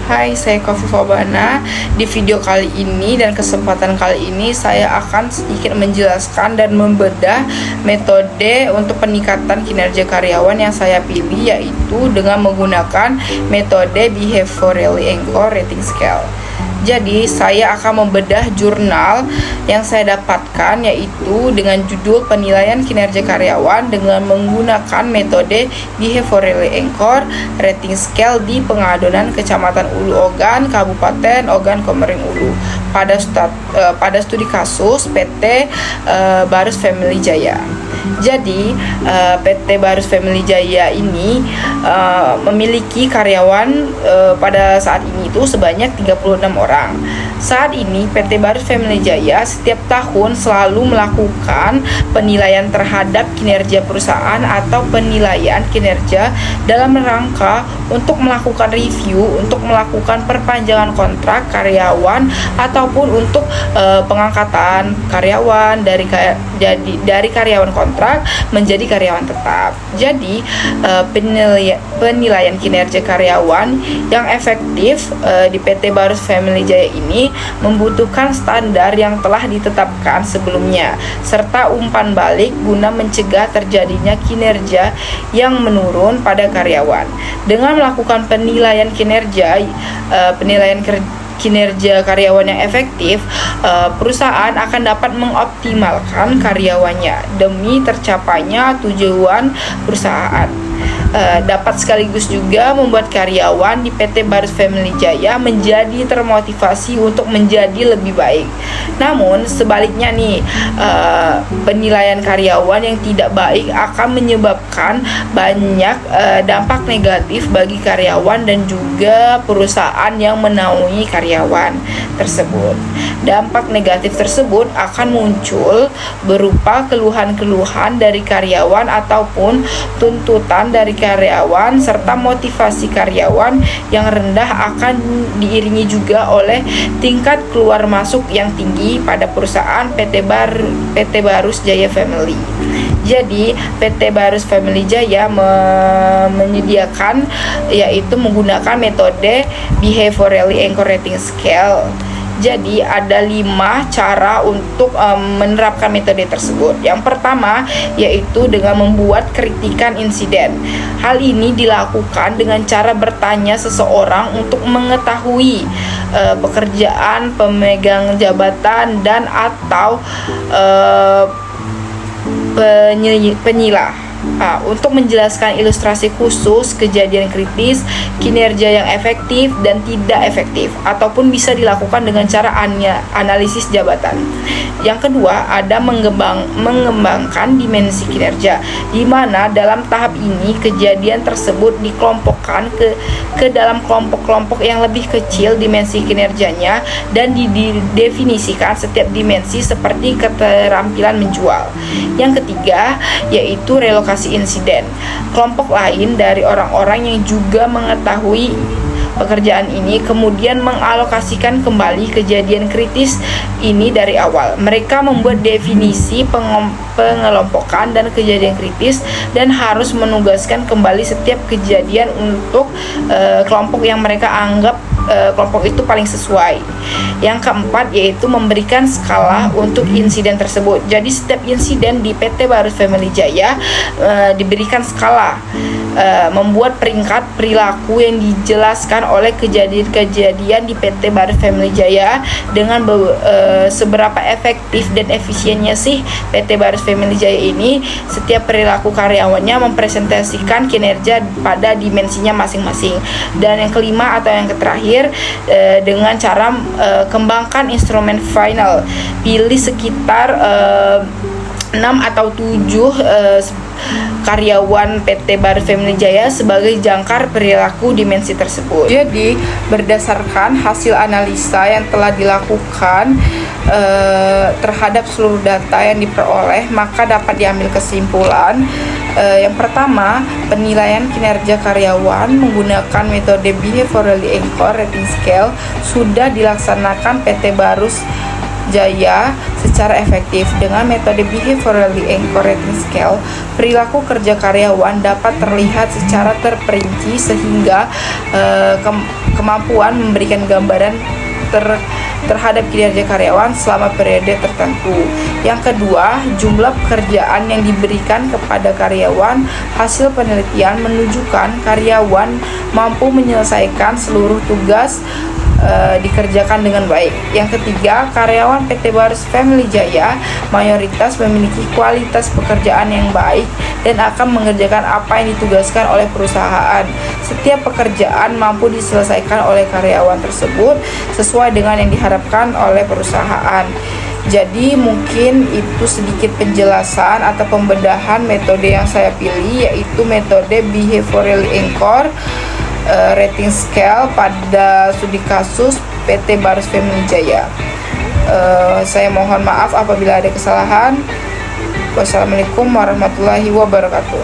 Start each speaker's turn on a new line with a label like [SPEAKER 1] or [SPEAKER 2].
[SPEAKER 1] Hai, saya Kofifa Bana. Di video kali ini dan kesempatan kali ini saya akan sedikit menjelaskan dan membedah metode untuk peningkatan kinerja karyawan yang saya pilih, yaitu dengan menggunakan metode Behaviorally Anchored Rating Scale. Jadi saya akan membedah jurnal yang saya dapatkan, yaitu dengan judul penilaian kinerja karyawan dengan menggunakan metode Behaviorally Anchored Rating Scale di Pengadonan Kecamatan Ulu Ogan, Kabupaten Ogan Komering Ulu pada studi kasus PT Barus Family Jaya. Jadi PT Barus Family Jaya ini memiliki karyawan pada saat ini itu sebanyak 36 orang. Saat ini PT Barus Family Jaya setiap tahun selalu melakukan penilaian terhadap kinerja perusahaan atau penilaian kinerja dalam rangka untuk melakukan review, untuk melakukan perpanjangan kontrak karyawan ataupun untuk pengangkatan karyawan dari karyawan kontrak menjadi karyawan tetap. Jadi penilaian kinerja karyawan yang efektif di PT Barus Family Jaya ini membutuhkan standar yang telah ditetapkan sebelumnya serta umpan balik guna mencegah terjadinya kinerja yang menurun pada karyawan. Dengan melakukan penilaian kinerja karyawan yang efektif, perusahaan akan dapat mengoptimalkan karyawannya demi tercapainya tujuan perusahaan. Dapat sekaligus juga membuat karyawan di PT Barus Family Jaya menjadi termotivasi untuk menjadi lebih baik. Namun sebaliknya nih, penilaian karyawan yang tidak baik akan menyebabkan banyak dampak negatif bagi karyawan dan juga perusahaan yang menaungi karyawan tersebut. Dampak negatif tersebut akan muncul berupa keluhan-keluhan dari karyawan ataupun tuntutan dari karyawan serta motivasi karyawan yang rendah akan diiringi juga oleh tingkat keluar masuk yang tinggi pada perusahaan PT Barus Jaya Family. Jadi PT Barus Family Jaya menyediakan yaitu menggunakan metode Behaviorally Anchored Rating Scale. Jadi ada 5 cara untuk menerapkan metode tersebut. Yang pertama yaitu dengan membuat kritikan insiden. Hal ini dilakukan dengan cara bertanya seseorang untuk mengetahui pekerjaan, pemegang jabatan dan atau penyilah. Untuk menjelaskan ilustrasi khusus kejadian kritis, kinerja yang efektif dan tidak efektif, ataupun bisa dilakukan dengan cara analisis jabatan. Yang kedua ada mengembangkan dimensi kinerja, di mana dalam tahap ini kejadian tersebut dikelompokkan ke dalam kelompok-kelompok yang lebih kecil dimensi kinerjanya dan didefinisikan setiap dimensi seperti keterampilan menjual. Yang ketiga yaitu relokasi insiden. Kelompok lain dari orang-orang yang juga mengetahui pekerjaan ini kemudian mengalokasikan kembali kejadian kritis ini dari awal. Mereka membuat definisi pengelompokan dan kejadian kritis dan harus menugaskan kembali setiap kejadian untuk kelompok yang mereka anggap kelompok itu paling sesuai. Yang keempat yaitu memberikan skala untuk insiden tersebut. Jadi setiap insiden di PT Barus Family Jaya diberikan skala, membuat peringkat perilaku yang dijelaskan oleh kejadian-kejadian di PT Barus Family Jaya dengan seberapa efektif dan efisiennya sih PT Barus Family Jaya ini setiap perilaku karyawannya mempresentasikan kinerja pada dimensinya masing-masing. Dan yang kelima atau yang terakhir dengan cara kembangkan instrumen final. Pilih sekitar 6 atau 7 karyawan PT Barus Family Jaya sebagai jangkar perilaku dimensi tersebut. Jadi berdasarkan hasil analisa yang telah dilakukan terhadap seluruh data yang diperoleh, maka dapat diambil kesimpulan. Yang pertama, penilaian kinerja karyawan menggunakan metode Behaviorally Anchored Rating Scale sudah dilaksanakan PT Barus Jaya secara efektif. Dengan metode Behaviorally Anchored Rating Scale, perilaku kerja karyawan dapat terlihat secara terperinci sehingga kemampuan memberikan gambaran terhadap kinerja karyawan selama periode tertentu. Yang kedua, jumlah pekerjaan yang diberikan kepada karyawan. Hasil penelitian menunjukkan karyawan mampu menyelesaikan seluruh tugas dikerjakan dengan baik. Yang ketiga, karyawan PT Barus Family Jaya mayoritas memiliki kualitas pekerjaan yang baik dan akan mengerjakan apa yang ditugaskan oleh perusahaan. Setiap pekerjaan mampu diselesaikan oleh karyawan tersebut sesuai dengan yang diharapkan oleh perusahaan. Jadi mungkin itu sedikit penjelasan atau pembedahan metode yang saya pilih, yaitu metode Behaviorally Anchored Rating Scale pada studi kasus PT Barus Family Jaya. Saya mohon maaf apabila ada kesalahan. Wassalamualaikum warahmatullahi wabarakatuh.